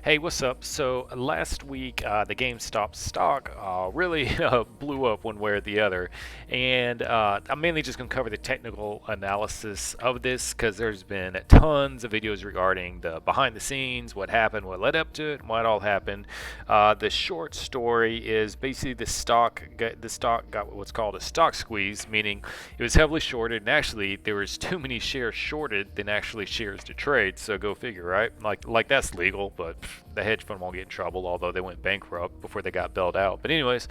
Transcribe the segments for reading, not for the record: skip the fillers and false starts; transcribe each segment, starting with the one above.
Hey, what's up? So last week, the GameStop stock really blew up one way or the other, and I'm mainly just going to cover the technical analysis of this because there's been tons of videos regarding the behind the scenes, what happened, what led up to it, and what all happened. The short story is basically the stock got what's called a stock squeeze, meaning it was heavily shorted, and actually there was too many shares shorted than actually shares to trade. So go figure, right? Like that's legal, but the hedge fund won't get in trouble, although they went bankrupt before they got bailed out. But anyways,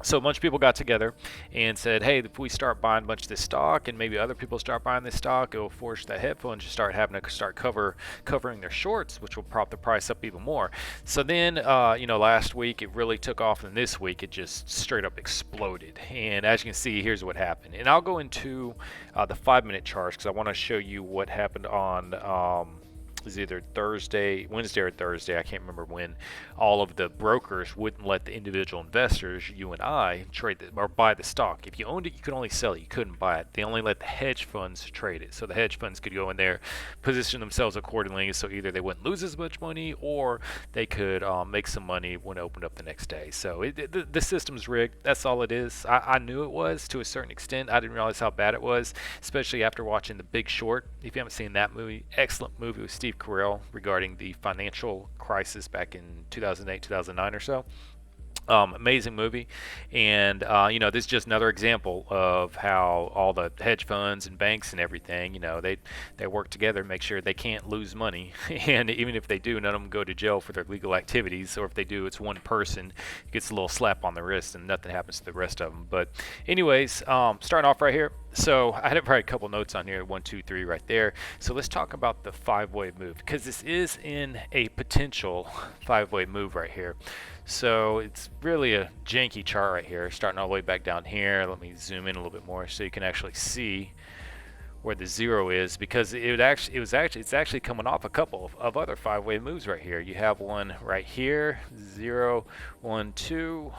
so a bunch of people got together and said, hey, if we start buying a bunch of this stock and maybe other people start buying this stock, it will force the hedge funds to start having to start covering their shorts, which will prop the price up even more. So then, last week it really took off, and this week it just straight up exploded. And as you can see, here's what happened. And I'll go into the 5-minute charts because I want to show you what happened on it was either Wednesday or Thursday, I can't remember when, all of the brokers wouldn't let the individual investors, you and I, trade or buy the stock. If you owned it, you could only sell it. You couldn't buy it. They only let the hedge funds trade it. So the hedge funds could go in there, position themselves accordingly, so either they wouldn't lose as much money or they could make some money when it opened up the next day. So the system's rigged. That's all it is. I knew it was to a certain extent. I didn't realize how bad it was, especially after watching The Big Short. If you haven't seen that movie, excellent movie with Steve Carell regarding the financial crisis back in 2008, 2009 or so. Amazing movie, and this is just another example of how all the hedge funds and banks and everything, they work together to make sure they can't lose money, and even if they do, none of them go to jail for their legal activities, or if they do, it's one person who gets a little slap on the wrist and nothing happens to the rest of them. But anyways, starting off right here. So I had probably a couple notes on here, 1, 2, 3 right there. So let's talk about the five-way move, because this is in a potential five-way move right here. So it's really a janky chart right here, starting all the way back down here. Let me zoom in a little bit more so you can actually see where the zero is, because it's actually coming off a couple of other five-way moves right here. You have one right here, 0, 1, 2,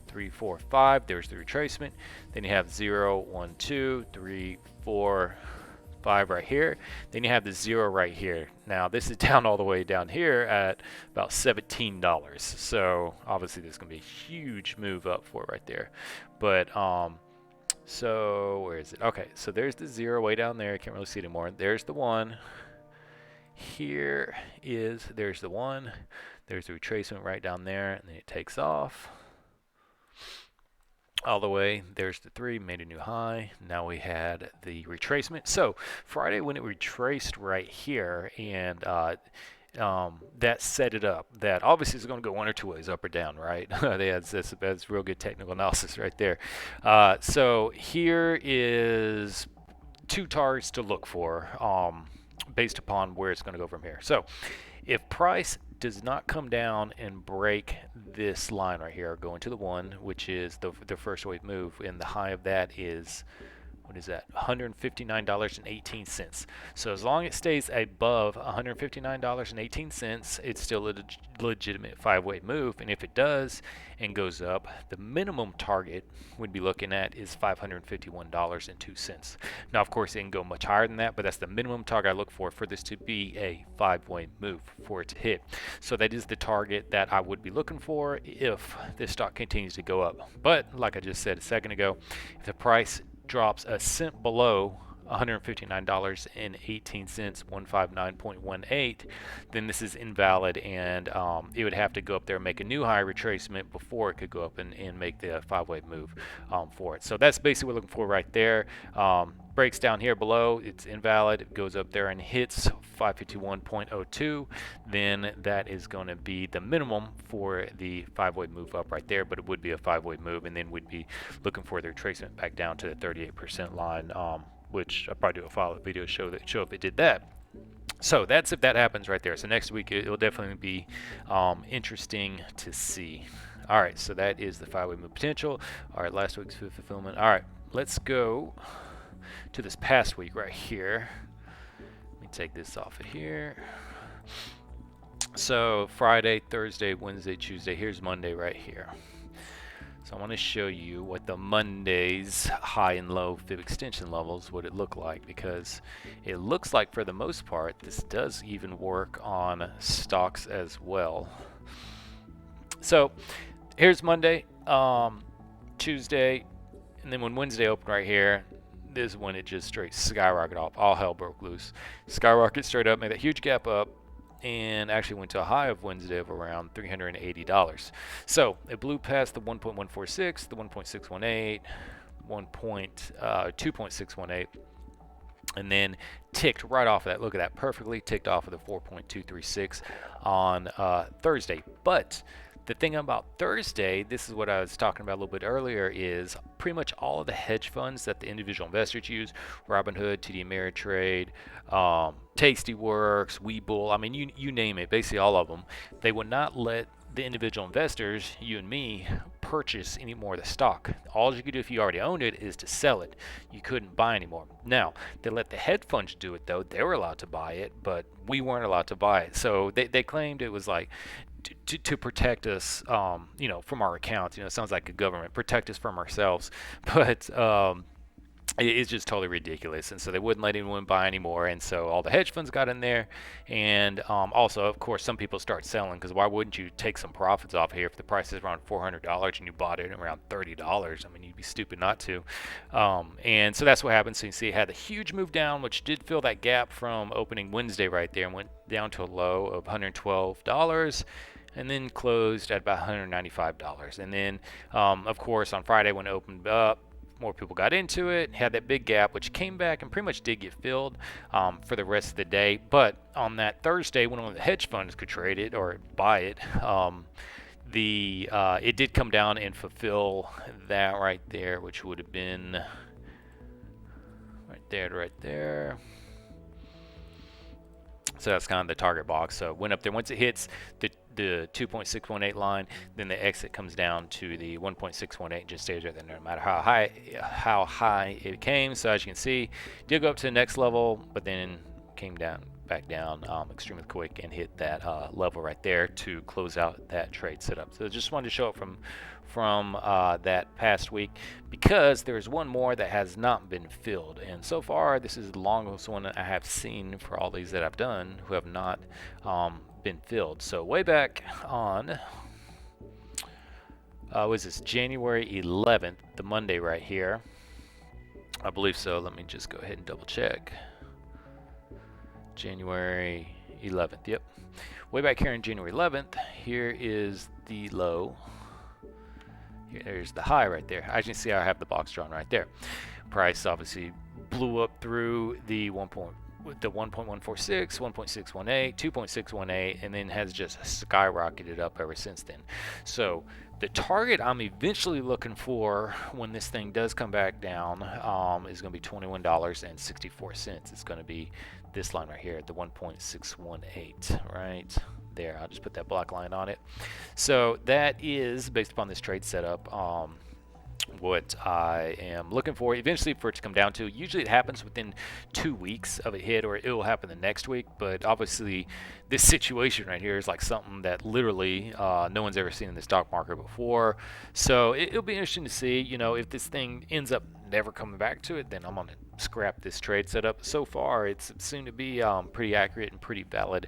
3, 4, 5. There's the retracement. Then you have 0, 1, 2, 3, 4, 5 right here. Then you have the 0 right here. Now this is down all the way down here at about $17. So obviously there's going to be a huge move up for it right there. But so where is it? Okay, so there's the 0 way down there. I can't really see it anymore. There's the 1. There's the 1. There's the retracement right down there, and then it takes off all the way. There's the 3, made a new high. Now we had the retracement. So Friday, when it retraced right here, and that set it up that obviously it's going to go one or two ways, up or down, right? That's real good technical analysis right there. So here is two targets to look for based upon where it's going to go from here. So if price does not come down and break this line right here, going to the 1, which is the first wave move, and the high of that is, what is that, $159.18. So as long as it stays above $159.18, it's still a legitimate five-way move. And if it does and goes up, the minimum target we'd be looking at is $551.02. Now, of course, it can go much higher than that, but that's the minimum target I look for this to be a five-way move, for it to hit. So that is the target that I would be looking for if this stock continues to go up. But like I just said a second ago, if the price drops a cent below $159.18, 159.18, then this is invalid, and it would have to go up there and make a new high retracement before it could go up and make the five-way move for it. So that's basically what we're looking for right there. Breaks down here below, it's invalid. It goes up there and hits 551.02, then that is going to be the minimum for the five-way move up right there, but it would be a five-way move, and then we'd be looking for the retracement back down to the 38% line, which I'll probably do a follow-up video to show if it did that. So that's if that happens right there. So next week it'll definitely be interesting to see. All right, so that is the five-way move potential. All right, last week's fulfillment. All right, let's go to this past week right here. Let me take this off of here. So Friday, Thursday, Wednesday, Tuesday. Here's Monday right here. So I want to show you what the Monday's high and low fib extension levels would it look like, because it looks like for the most part this does even work on stocks as well. So here's Monday, Tuesday, and then when Wednesday opened right here, this is when it just straight skyrocketed off. All hell broke loose. Skyrocketed straight up, made that huge gap up, and actually went to a high of Wednesday of around $380. So it blew past the 1.146, the 1.618, 2.618, and then ticked right off of that. Look at that, perfectly ticked off of the 4.236 on Thursday. But the thing about Thursday, this is what I was talking about a little bit earlier, is pretty much all of the hedge funds that the individual investors use, Robinhood, TD Ameritrade, Tastyworks, Webull, I mean, you name it, basically all of them, they would not let the individual investors, you and me, purchase any more of the stock. All you could do if you already owned it is to sell it. You couldn't buy anymore. Now, they let the hedge funds do it though. They were allowed to buy it, but we weren't allowed to buy it. So they claimed it was like to protect us, from our accounts. It sounds like a government, protect us from ourselves. But it's just totally ridiculous, and so they wouldn't let anyone buy anymore, and so all the hedge funds got in there, and also, of course, some people start selling, because why wouldn't you take some profits off here if the price is around $400 and you bought it around $30? I mean, you'd be stupid not to. And so that's what happened. So you see it had a huge move down, which did fill that gap from opening Wednesday right there, and went down to a low of $112, and then closed at about $195. And then, of course, on Friday when it opened up, more people got into it, had that big gap, which came back and pretty much did get filled for the rest of the day. But on that Thursday, when only the hedge funds could trade it or buy it, it did come down and fulfill that right there, which would have been right there. So that's kind of the target box. So it went up there. Once it hits the 2.618 line, then the exit comes down to the 1.618, just stays right there no matter how high it came. So as you can see, did go up to the next level, but then came back down extremely quick and hit that level right there to close out that trade setup. So just wanted to show it from that past week, because there's one more that has not been filled, and so far this is the longest one I have seen for all these that I've done who have not been filled. So way back on was this January 11th, the Monday right here, I believe so. Let me just go ahead and double check. January 11th, yep. Way back here on January 11th, here is the low. Here's the high right there. As you can see, I have the box drawn right there. Price obviously blew up through the 1.146, 1.618, 2.618, and then has just skyrocketed up ever since then. So the target I'm eventually looking for when this thing does come back down is going to be $21.64. It's going to be this line right here at the 1.618 right there. I'll just put that black line on it. So that is based upon this trade setup. What I am looking for eventually for it to come down to. Usually it happens within 2 weeks of a hit, or it will happen the next week, but obviously this situation right here is like something that literally no one's ever seen in the stock market before. So it'll be interesting to see, if this thing ends up never coming back to it, then I'm gonna scrap this trade setup. So far it's seemed to be pretty accurate and pretty valid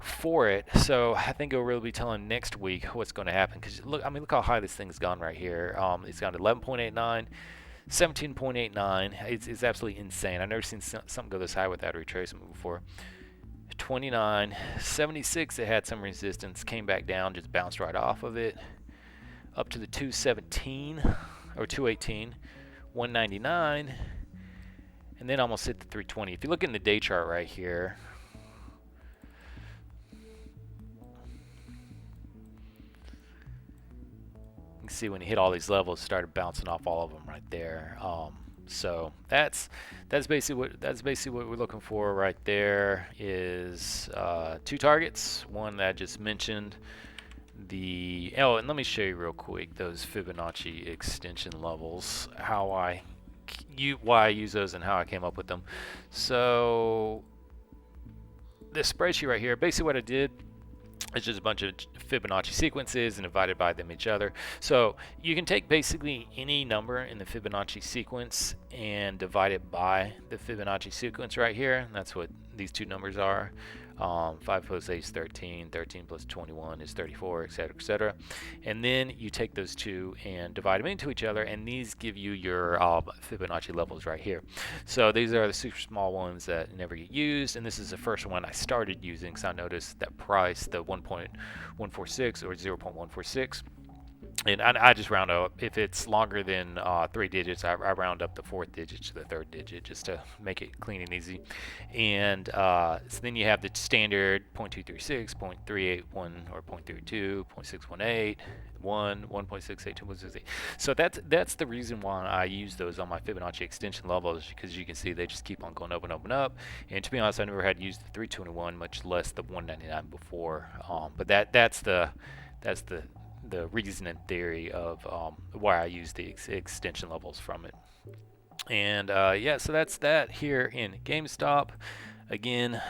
for it. So I think it'll really be telling next week what's going to happen, because look how high this thing's gone right here. It's gone to 11.89, 17.89. It's absolutely insane. I've never seen something go this high without a retracement before. 29, 76, it had some resistance, came back down, just bounced right off of it, up to the 217 or 218, 199, and then almost hit the 320. If you look in the day chart right here, you can see when he hit all these levels, started bouncing off all of them right there. So that's basically what we're looking for right there. Is two targets. One that I just mentioned. And let me show you real quick those Fibonacci extension levels. Why I use those and how I came up with them. So this spreadsheet right here, basically what I did It's just a bunch of Fibonacci sequences and divided by them each other. So you can take basically any number in the Fibonacci sequence and divide it by the Fibonacci sequence right here. That's what these two numbers are. 5 plus 8 is 13, 13 plus 21 is 34, etc., etc. And then you take those two and divide them into each other, and these give you your Fibonacci levels right here. So these are the super small ones that never get used, and this is the first one I started using, so I noticed that price, the 1.146 or 0.146. And I just round up. If it's longer than 3 digits, I round up the fourth digit to the third digit just to make it clean and easy. And so then you have the standard 0.236, 0.381, or 0.32, 0.618, 1.682, 1.68. So that's the reason why I use those on my Fibonacci extension levels, because you can see they just keep on going up and up and up. And to be honest, I never had used the 321, much less the 199 before. But that's the reason and theory of why I use the extension levels from it. And yeah, so that's that here in GameStop. Again,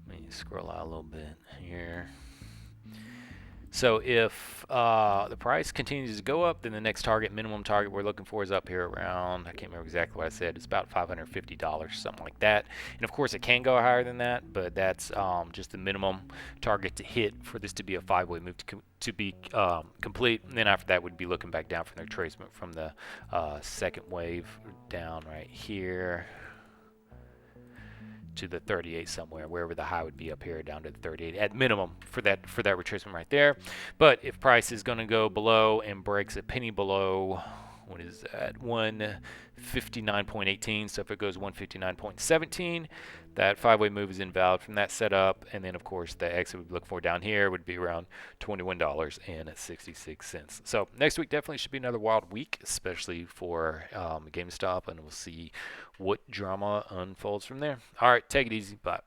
let me scroll out a little bit here. So if the price continues to go up, then the next minimum target we're looking for is up here around, I can't remember exactly what I said, it's about $550, something like that. And of course it can go higher than that, but that's just the minimum target to hit for this to be a 5-way move to be complete. And then after that, we'd be looking back down from the retracement from the second wave down right here to the 38 somewhere, wherever the high would be up here, down to the 38 at minimum for that retracement right there. But if price is going to go below and breaks a penny below, what is that, 159.18, so if it goes 159.17, that 5-way move is invalid from that setup. And then of course the exit we'd look for down here would be around $21.66. So next week definitely should be another wild week, especially for GameStop, and we'll see what drama unfolds from there. All right, take it easy. Bye.